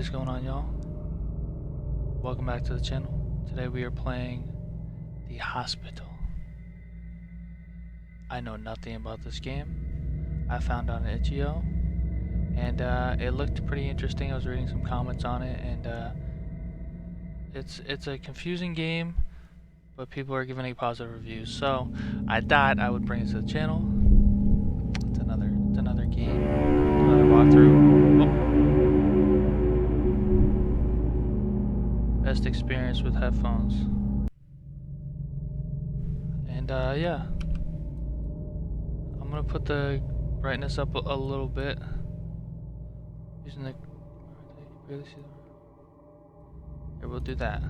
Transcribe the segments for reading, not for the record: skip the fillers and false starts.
What is going on, y'all? Welcome back to the channel. Today we are playing The Hospital. I know nothing about this game. I found it on itch.io and it looked pretty interesting. I was reading some comments on it, and it's a confusing game, but people are giving it positive reviews. So I thought I would bring it to the channel. It's another game, another walkthrough. Best experience with headphones. And yeah, I'm gonna put the brightness up a little bit using the barely see here. We'll do that.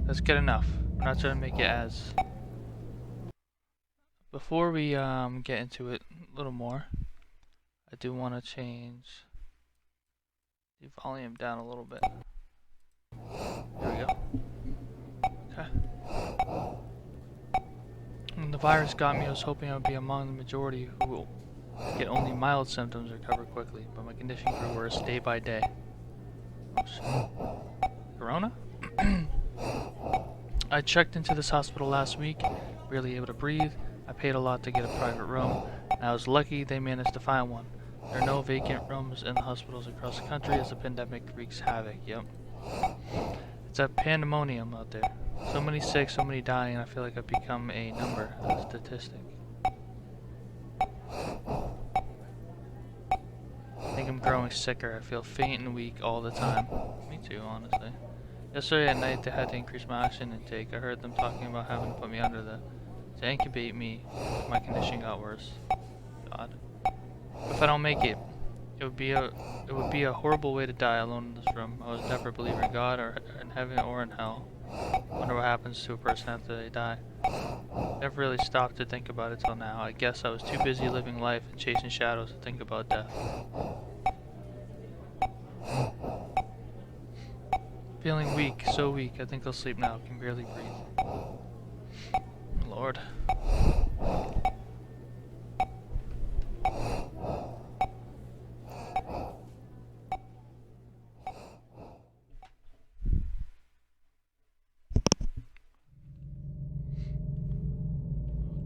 That's good enough. I'm not trying to make it as. Before we get into it a little more, I do want to change the volume down a little bit. There we go. Okay. When the virus got me, I was hoping I would be among the majority who will get only mild symptoms or recover quickly, but my condition grew worse day by day. Corona? I checked into this hospital last week, barely able to breathe. I paid a lot to get a private room, and I was lucky they managed to find one. There are no vacant rooms in the hospitals across the country as the pandemic wreaks havoc. Yep. It's a pandemonium out there. So many sick, so many dying, I feel like I've become a number, a statistic. I think I'm growing sicker. I feel faint and weak all the time. Me too, honestly. Yesterday at night, they had to increase my oxygen intake. I heard them talking about having to put me under to incubate me if my condition got worse. God. If I don't make it, it would be a horrible way to die alone in this room. I was never a believer in God or in heaven or in hell. Wonder what happens to a person after they die. Never really stopped to think about it till now. I guess I was too busy living life and chasing shadows to think about death. Feeling weak, so weak. I think I'll sleep now. Can barely breathe. Lord.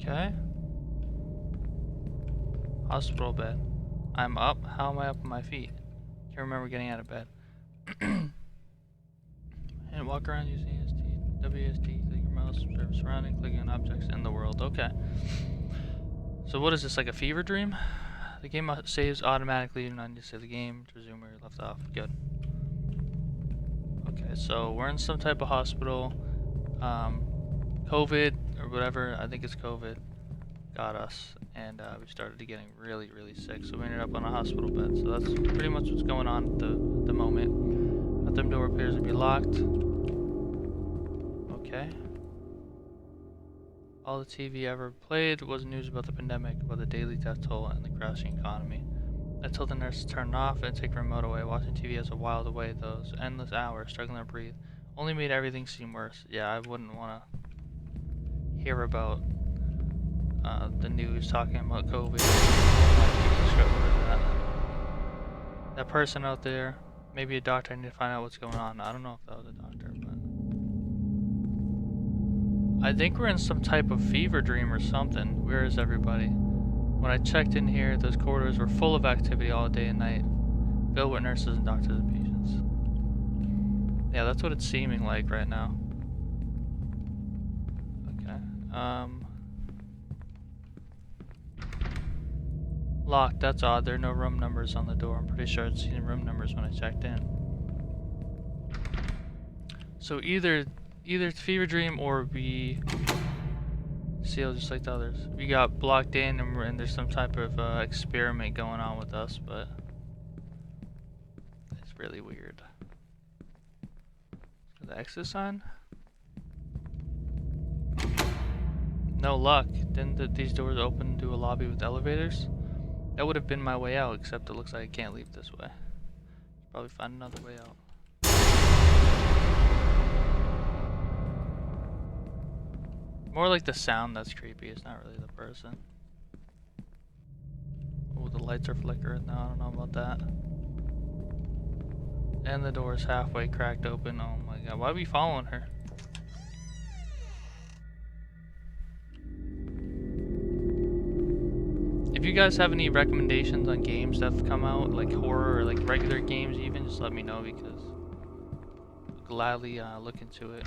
Okay. Hospital bed. I'm up. How am I up on my feet? Can't remember getting out of bed. And walk around using WSD, click your mouse, observe surrounding, clicking on objects in the world. Okay. So what is this, like a fever dream? The game saves automatically. You do not need to save the game to resume where you left off. Good. Okay, so we're in some type of hospital. COVID or whatever, I think it's COVID, got us, and we started getting really, really sick. So we ended up on a hospital bed. So that's pretty much what's going on at the moment. Bathroom door appears to be locked. Okay. All the TV ever played was news about the pandemic, about the daily death toll, and the crashing economy. Until the nurse turned off and take the remote away, watching TV as a while away those endless hours, struggling to breathe, only made everything seem worse. Yeah, I wouldn't want to hear about the news talking about COVID. That person out there, maybe a doctor. I need to find out what's going on. I don't know if that was a doctor, but I think we're in some type of fever dream or something. Where is everybody? When I checked in here, those corridors were full of activity all day and night, filled with nurses and doctors and patients. Yeah, that's what it's seeming like right now. Okay. Locked. That's odd. There are no room numbers on the door. I'm pretty sure I'd seen room numbers when I checked in. So either it's fever dream or we sealed just like the others. We got blocked in and there's some type of experiment going on with us, but it's really weird. The exit sign? No luck. Didn't these doors open to a lobby with elevators? That would have been my way out, except it looks like I can't leave this way. Probably find another way out. More like the sound that's creepy, it's not really the person. Oh, the lights are flickering now, I don't know about that. And the door is halfway cracked open. Oh my god, why are we following her? If you guys have any recommendations on games that have come out, like horror or like regular games even, just let me know, because I'll gladly look into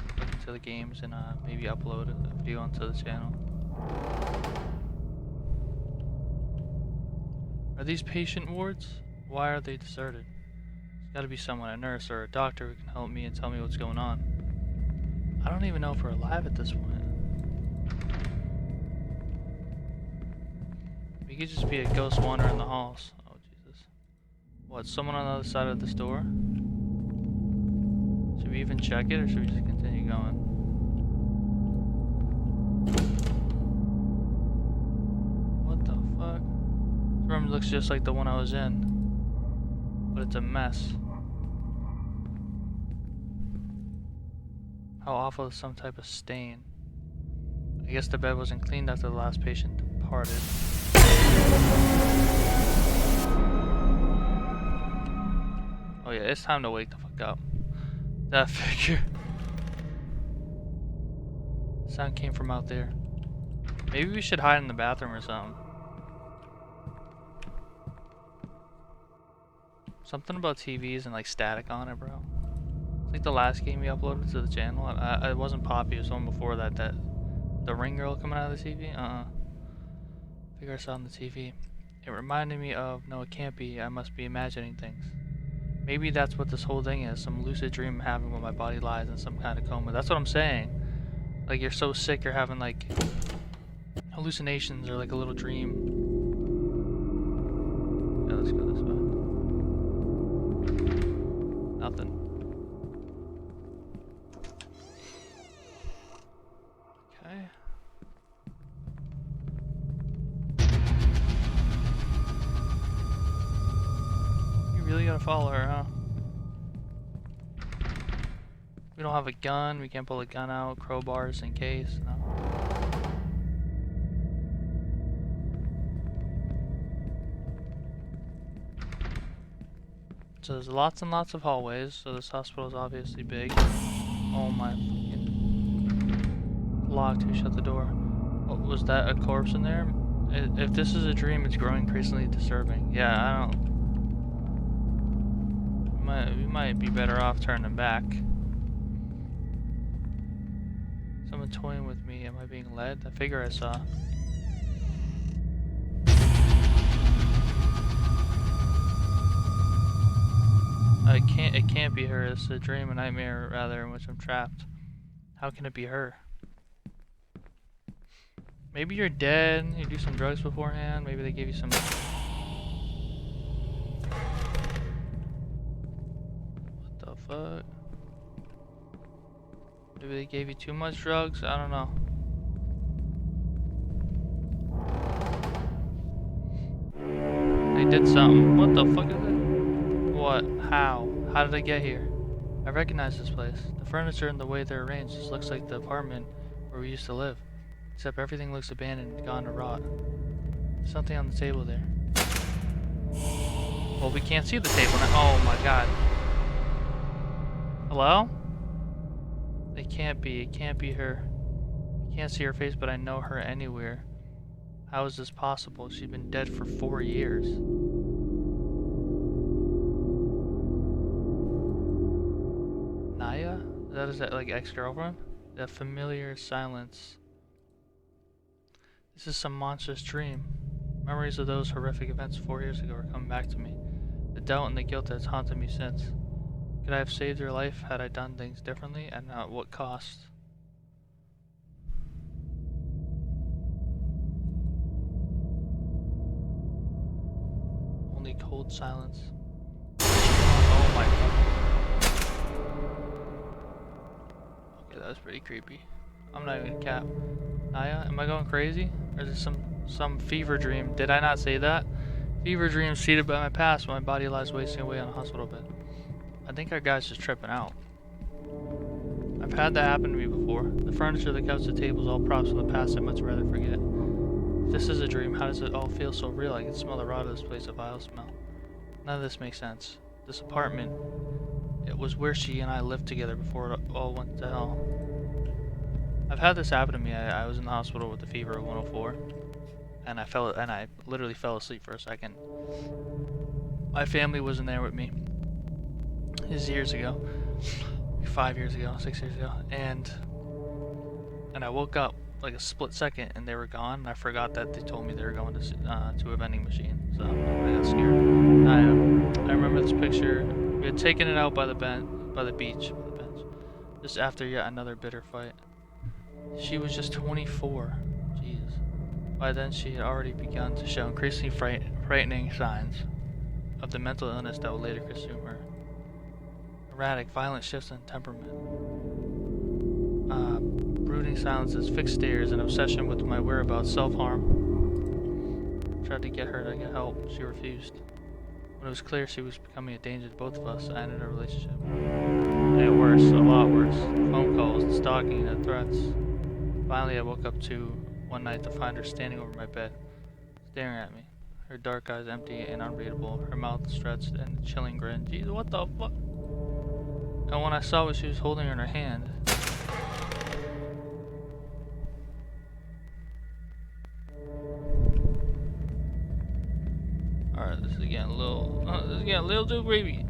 the games, and maybe upload a video onto the channel. Are these patient wards? Why are they deserted? There's gotta be someone, a nurse or a doctor, who can help me and tell me what's going on. I don't even know if we're alive at this point. We could just be a ghost wandering the halls. Oh Jesus. What, someone on the other side of this door? Should we even check it, or should we just continue going? What the fuck? This room looks just like the one I was in, but it's a mess. How awful is some type of stain? I guess the bed wasn't cleaned after the last patient departed. Oh yeah, it's time to wake the fuck up. That figure. Sound came from out there. Maybe we should hide in the bathroom or something. Something about TVs and like static on it, bro. It's like the last game we uploaded to the channel. It wasn't Poppy, it was one before that. The ring girl coming out of the TV? Figure I saw on the TV. It reminded me of, no it can't be, I must be imagining things. Maybe that's what this whole thing is, some lucid dream I'm having when my body lies in some kind of coma. That's what I'm saying. Like you're so sick you're having like hallucinations or like a little dream. Yeah, let's go this way. Nothing. Okay. You really gotta follow her, huh? We don't have a gun, we can't pull a gun out, crowbars in case, no. So there's lots and lots of hallways, so this hospital is obviously big. Oh my fucking... Locked, who shut the door? What, was that a corpse in there? If this is a dream, it's growing increasingly disturbing. Yeah, I don't... We might be better off turning back. Someone toying with me. Am I being led? The figure I saw. It can't be her. It's a dream, a nightmare rather, in which I'm trapped. How can it be her? Maybe you're dead. You do some drugs beforehand. Maybe they gave you some... What the fuck? Maybe they gave you too much drugs? I don't know. They did something. What the fuck is it? What? How? How did I get here? I recognize this place. The furniture and the way they're arranged just looks like the apartment where we used to live. Except everything looks abandoned and gone to rot. There's something on the table there. Well, we can't see the table now. Oh my god. Hello? It can't be her. I can't see her face, but I know her anywhere. How is this possible? She's been dead for 4 years. Naya? Is that like ex-girlfriend? That familiar silence. This is some monstrous dream. Memories of those horrific events 4 years ago are coming back to me. The doubt and the guilt that's haunted me since. Could I have saved her life had I done things differently, and at what cost? Only cold silence. Oh my god. Okay, that was pretty creepy. I'm not even gonna cap. Naya, am I going crazy? Or is this some fever dream? Did I not say that? Fever dream seated by my past when my body lies wasting away on a hospital bed. I think our guy's just tripping out. I've had that happen to me before. The furniture, the couch, the tables, all props from the past I'd much rather forget. If this is a dream, how does it all feel so real? I can smell the rot of this place, a vile smell. None of this makes sense. This apartment, was where she and I lived together before it all went to hell. I've had this happen to me. I was in the hospital with a fever of 104, and I literally fell asleep for a second. My family wasn't there with me. This is years ago, 5 years ago, 6 years ago, and I woke up like a split second, and they were gone. And I forgot that they told me they were going to a vending machine, so I got scared. I remember this picture. We had taken it out by the beach, just after yet another bitter fight. She was just 24. Jeez. By then, she had already begun to show increasingly frightening signs of the mental illness that would later consume her. Erratic, violent shifts in temperament. Brooding silences, fixed stares, an obsession with my whereabouts, self-harm. Tried to get her to get help. She refused. When it was clear she was becoming a danger to both of us, I ended our relationship. It got worse, a lot worse. Phone calls, the stalking, the threats. Finally, I woke up one night to find her standing over my bed, staring at me. Her dark eyes empty and unreadable, her mouth stretched in a chilling grin. Jeez, what the fuck? And when I saw what she was holding in her hand, alright, this is getting a little too creepy.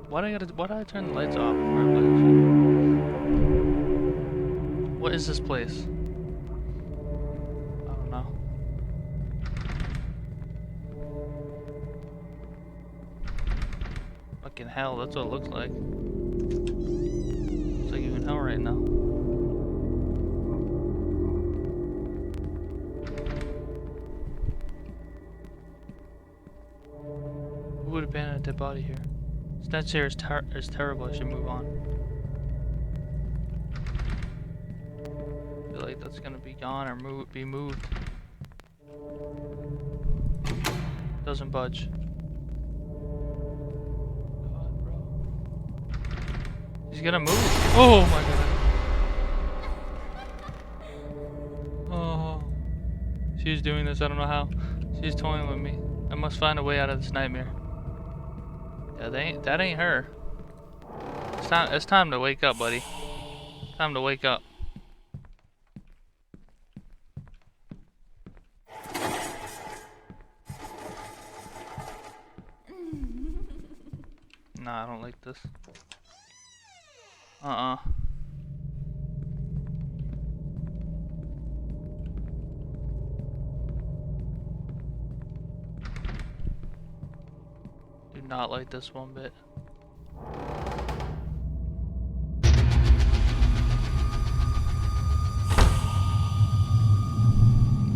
Why did I turn the lights off before I play this shit? What is this place? I don't know. Fucking hell, that's what it looks like. Looks like you're in hell right now. Who would abandon a dead body here? Stench here is terrible, I should move on. I feel like that's gonna be gone or be moved. Doesn't budge. God, bro. He's gonna move. Oh my god. Oh. She's doing this, I don't know how. She's toying with me. I must find a way out of this nightmare. Yeah, that ain't her. It's time to wake up, buddy. Time to wake up. Nah, I don't like this. Do not like this one bit.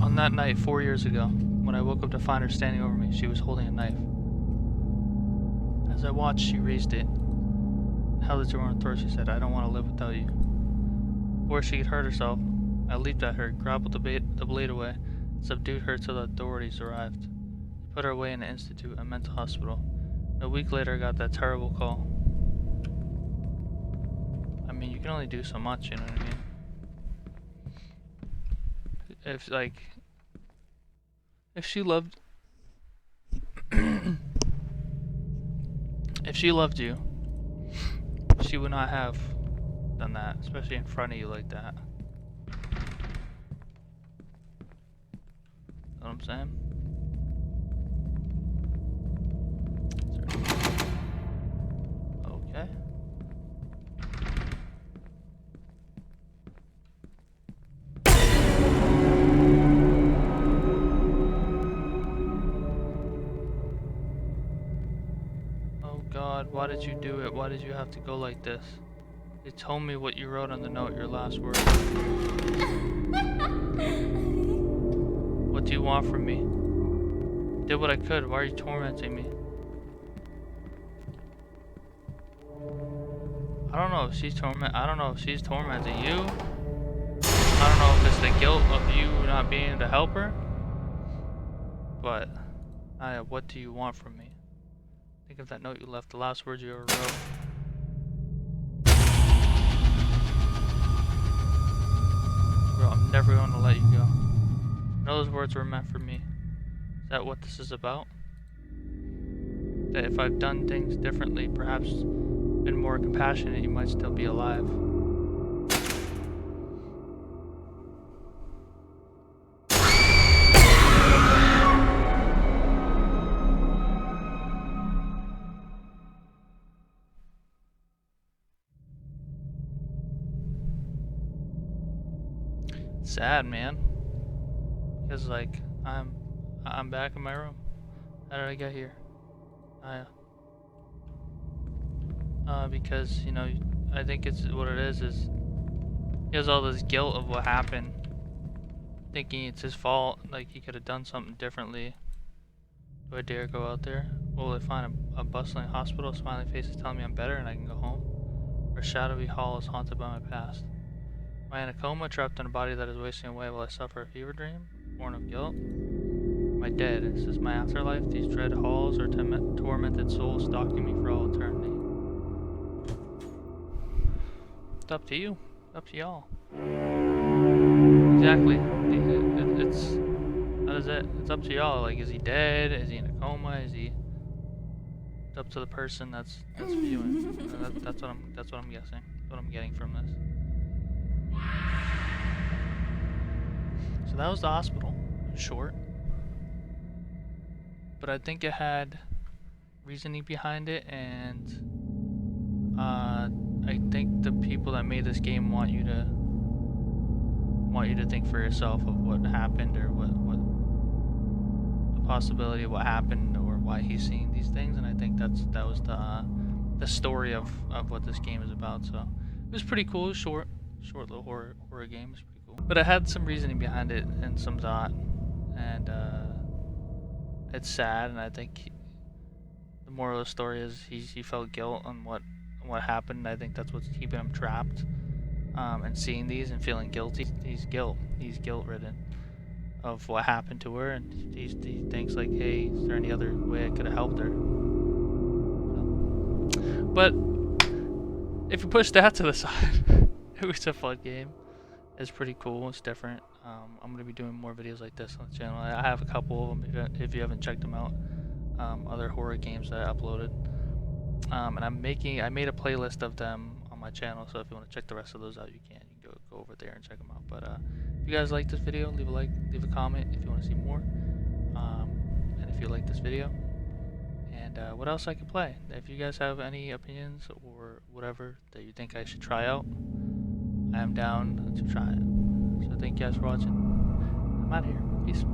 On that night 4 years ago, when I woke up to find her standing over me, she was holding a knife. As I watched, she raised it, held it to her own throat. She said, "I don't want to live without you." Before she could hurt herself, I leaped at her, grappled the blade away, and subdued her till the authorities arrived. They put her away in an institute, a mental hospital. A week later, I got that terrible call. I mean, you can only do so much, you know what I mean? If she loved... if she loved you, she would not have done that, especially in front of you like that. Know what I'm saying? Okay. Oh God, why did you do it? Why did you have to go like this? They told me what you wrote on the note, your last words. What do you want from me? I did what I could. Why are you tormenting me? I don't know if she's tormenting you. I don't know if it's the guilt of you not being able to help her. But what do you want from me? Think of that note you left, the last words you ever wrote. Bro, I'm never going to let you go. I know those words were meant for me. Is that what this is about? that if I've done things differently, perhaps been more compassionate, you might still be alive. Sad, man. Because like I'm back in my room. How did I get here? Because you know, I think it's what it is he has all this guilt of what happened, thinking it's his fault, like he could have done something differently. Do I dare go out there? Will I find a bustling hospital, smiling faces telling me I'm better and I can go home? Or shadowy halls haunted by my past? Am I in a coma, trapped in a body that is wasting away while I suffer a fever dream, born of guilt? Am I dead? Is this my afterlife? These dread halls or tormented souls stalking me for all eternity? It's up to you. It's up to y'all. Exactly. That is it. It's up to y'all. Like, is he dead? Is he in a coma? Is he? It's up to the person that's viewing. That's what I'm guessing. That's what I'm getting from this. So that was the hospital. Short. But I think it had reasoning behind it, and I think the people that made this game want you to think for yourself of what happened, or what the possibility of what happened, or why he's seeing these things. And I think that was the story of what this game is about. So it was pretty cool. Short little horror game. It's pretty cool. But it had some reasoning behind it and some thought, and it's sad. And I think the moral of the story is he felt guilt on what happened. I think that's what's keeping him trapped. And seeing these and feeling guilty. He's guilt ridden of what happened to her, and he thinks like, hey, is there any other way I could have helped her? So. But if you push that to the side, it was a fun game. It's pretty cool. It's different. I'm gonna be doing more videos like this on the channel. I have a couple of them if you haven't checked them out. Other horror games that I uploaded. And I made a playlist of them on my channel, so if you want to check the rest of those out, you can go over there and check them out. But if you guys like this video, leave a like, leave a comment if you want to see more, and if you like this video, and what else I could play. If you guys have any opinions or whatever that you think I should try out, I am down to try it. So thank you guys for watching. I'm out of here. Peace.